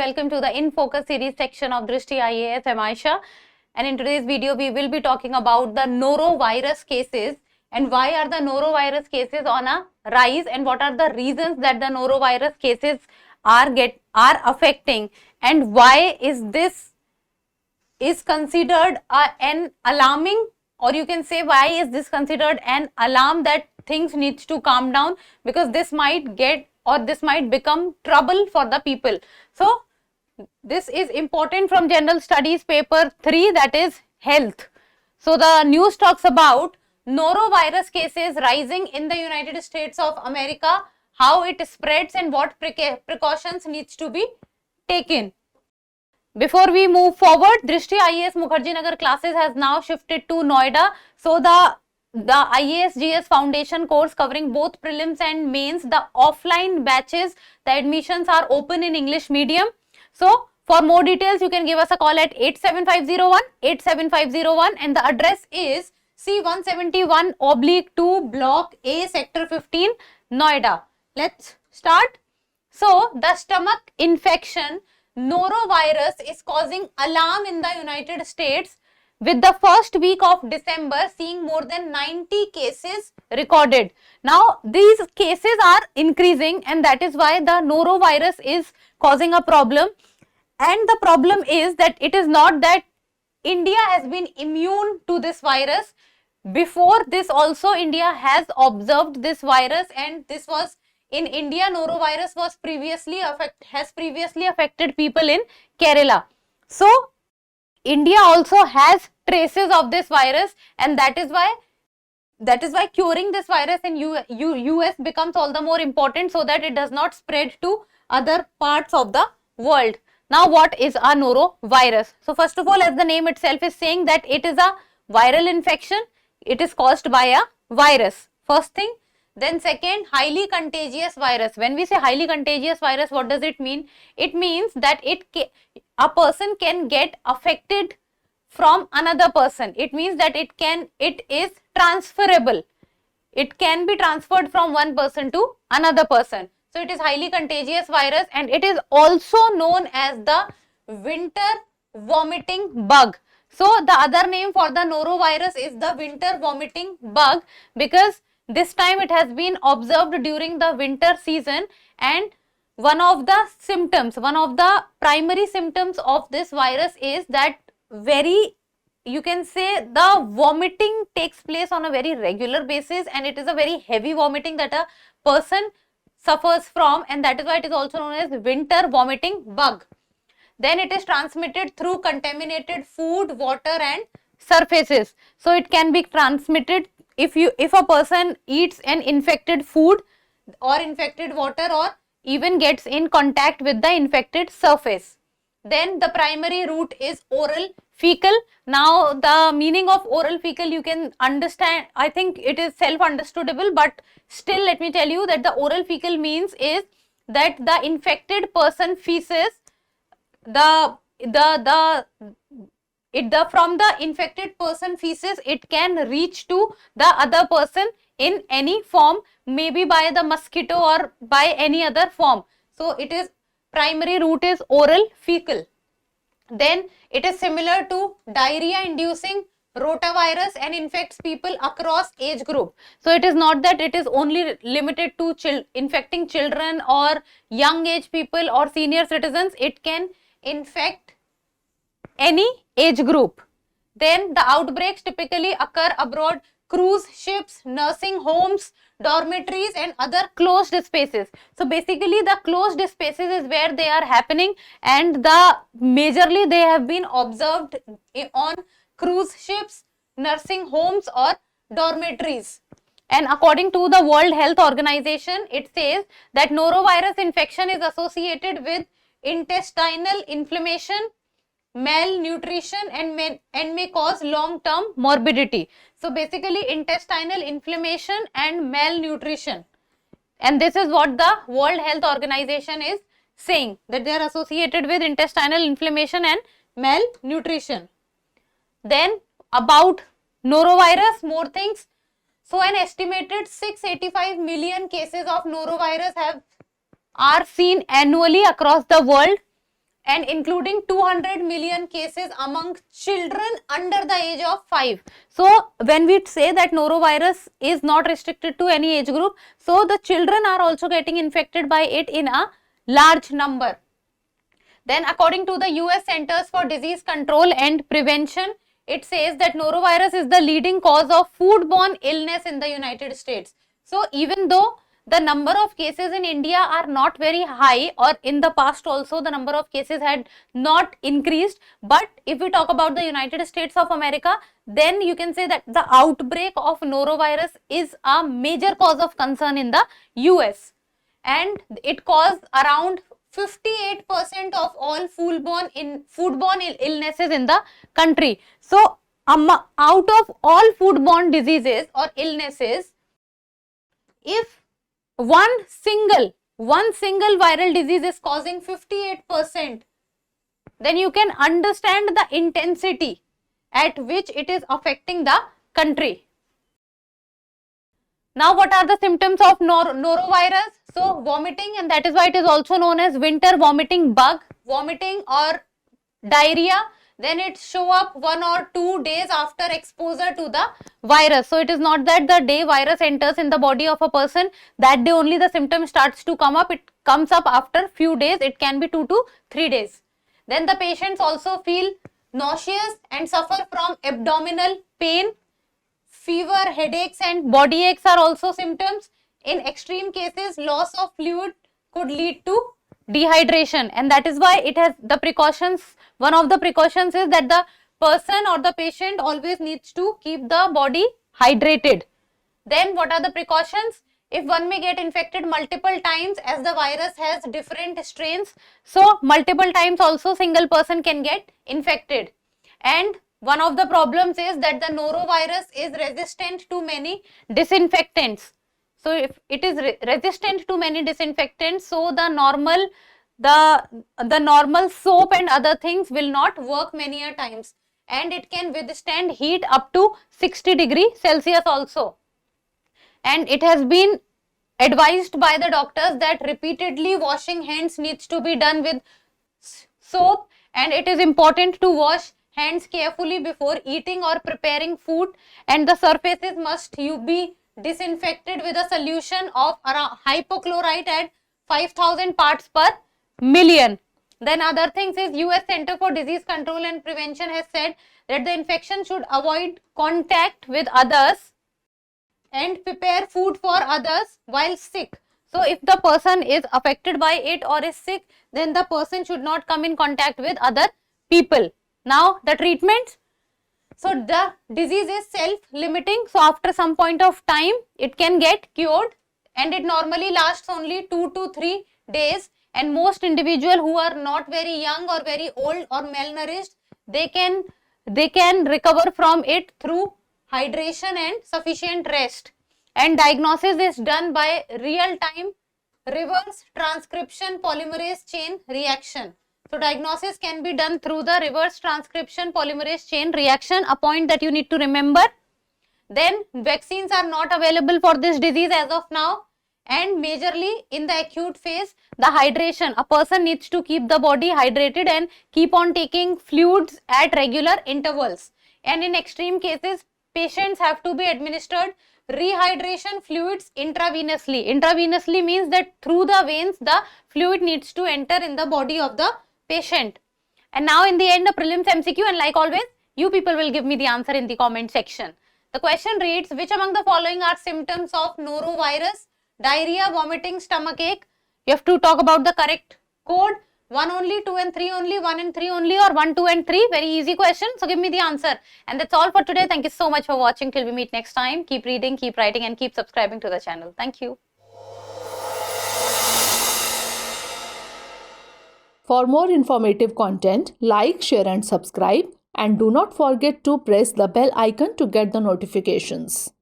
welcome to the In Focus series section of Drishti IAS. I'm Aisha, and in today's video we will be talking about the norovirus cases and why are the norovirus cases on a rise and what are the reasons that the norovirus cases are affecting and why is this considered an alarming, or you can say why is this considered an alarm that things needs to calm down, because this might become trouble for the people. So this is important from General Studies paper 3, that is health. So the news talks about norovirus cases rising in the United States of America, how it spreads and what precautions needs to be taken. Before we move forward, Drishti IAS Mukherjee Nagar classes has now shifted to Noida. So the IAS-GS Foundation course covering both prelims and mains, the offline batches, the admissions are open in English medium. So for more details, you can give us a call at 87501 and the address is C171/2 Block A, Sector 15, Noida. Let's start. So the stomach infection norovirus is causing alarm in the United States, with the first week of December seeing more than 90 cases recorded. Now these cases are increasing and that is why the norovirus is causing a problem. And the problem is that it is not that India has been immune to this virus. Before this also India has observed this virus, and this was in India. Norovirus was previously affected people in Kerala. So India also has traces of this virus, and that is why curing this virus in US becomes all the more important, so that it does not spread to other parts of the world. Now what is a norovirus? So first of all, as the name itself is saying, that it is a viral infection. It is caused by a virus, first thing. Then second, highly contagious virus. When we say highly contagious virus, what does it mean? It means that a person can get affected from another person. It means that it is transferable. It can be transferred from one person to another person. So it is highly contagious virus, and it is also known as the winter vomiting bug. So the other name for the norovirus is the winter vomiting bug, because this time it has been observed during the winter season, and one of the primary symptoms of this virus is that you can say the vomiting takes place on a very regular basis, and it is a very heavy vomiting that a person suffers from, and that is why it is also known as winter vomiting bug. Then it is transmitted through contaminated food, water and surfaces. So it can be transmitted if a person eats an infected food or infected water, or even gets in contact with the infected surface. Then the primary route is oral fecal. Now the meaning of oral fecal you can understand. I think it is self-understandable, but still let me tell you that the oral fecal means is that the infected person feces, from the infected person feces, it can reach to the other person in any form, maybe by the mosquito or by any other form. So it is primary route is oral fecal. Then it is similar to diarrhea inducing rotavirus and infects people across age group. So it is not that it is only limited to infecting children or young age people or senior citizens. It can infect any age group. Then the outbreaks typically occur abroad, cruise ships, nursing homes, dormitories and other closed spaces. So basically the closed spaces is where they are happening, and majorly they have been observed on cruise ships, nursing homes or dormitories. And according to the World Health Organization, it says that norovirus infection is associated with intestinal inflammation, malnutrition and may cause long-term morbidity. So basically intestinal inflammation and malnutrition, and this is what the World Health Organization is saying, that they are associated with intestinal inflammation and malnutrition. Then about norovirus, more things. So an estimated 685 million cases of norovirus are seen annually across the world. and including 200 million cases among children under the age of 5. So when we say that norovirus is not restricted to any age group, so the children are also getting infected by it in a large number. Then according to the US Centers for Disease Control and Prevention, it says that norovirus is the leading cause of foodborne illness in the United States. So even though the number of cases in India are not very high, or in the past also the number of cases had not increased, but if we talk about the United States of America, then you can say that the outbreak of norovirus is a major cause of concern in the US, and it caused around 58% of all foodborne illnesses in the country. So out of all foodborne diseases or illnesses, if one single viral disease is causing 58%, then you can understand the intensity at which it is affecting the country. Now, what are the symptoms of norovirus? So, vomiting, and that is why it is also known as winter vomiting bug, vomiting or diarrhea. Then it show up 1 or 2 days after exposure to the virus. So, it is not that the day virus enters in the body of a person, that day only the symptom starts to come up. It comes up after few days. It can be 2 to 3 days. Then the patients also feel nauseous and suffer from abdominal pain. Fever, headaches and body aches are also symptoms. In extreme cases, loss of fluid could lead to dehydration, and that is why it has the precautions. One of the precautions is that the person or the patient always needs to keep the body hydrated. Then what are the precautions? If one may get infected multiple times, as the virus has different strains, so multiple times also single person can get infected. And one of the problems is that the norovirus is resistant to many disinfectants. So if it is resistant to many disinfectants, so the normal soap and other things will not work many a times, and it can withstand heat up to 60 degrees Celsius also. And it has been advised by the doctors that repeatedly washing hands needs to be done with soap, and it is important to wash hands carefully before eating or preparing food, and the surfaces must be disinfected with a solution of around hypochlorite at 5000 parts per million. Then other things is US Center for Disease Control and Prevention has said that the infection should avoid contact with others and prepare food for others while sick. So if the person is affected by it or is sick, then the person should not come in contact with other people. Now the treatment. So the disease is self-limiting. So after some point of time, it can get cured, and it normally lasts only 2 to 3 days. And most individuals who are not very young or very old or malnourished, they can recover from it through hydration and sufficient rest. And diagnosis is done by real-time reverse transcription polymerase chain reaction. So diagnosis can be done through the reverse transcription polymerase chain reaction, a point that you need to remember. Then vaccines are not available for this disease as of now, and majorly in the acute phase, the hydration. A person needs to keep the body hydrated and keep on taking fluids at regular intervals. And in extreme cases, patients have to be administered rehydration fluids intravenously. Intravenously means that through the veins, the fluid needs to enter in the body of the patient. And now in the end, the prelims MCQ, and like always, you people will give me the answer in the comment section. The question reads, which among the following are symptoms of norovirus? Diarrhea, vomiting, stomachache. You have to talk about the correct code. 1 only, 2 and 3 only, 1 and 3 only, or 1, 2 and 3. Very easy question. So give me the answer. And that's all for today. Thank you so much for watching. Till we meet next time. Keep reading, keep writing, and keep subscribing to the channel. Thank you. For more informative content, like, share and subscribe, and do not forget to press the bell icon to get the notifications.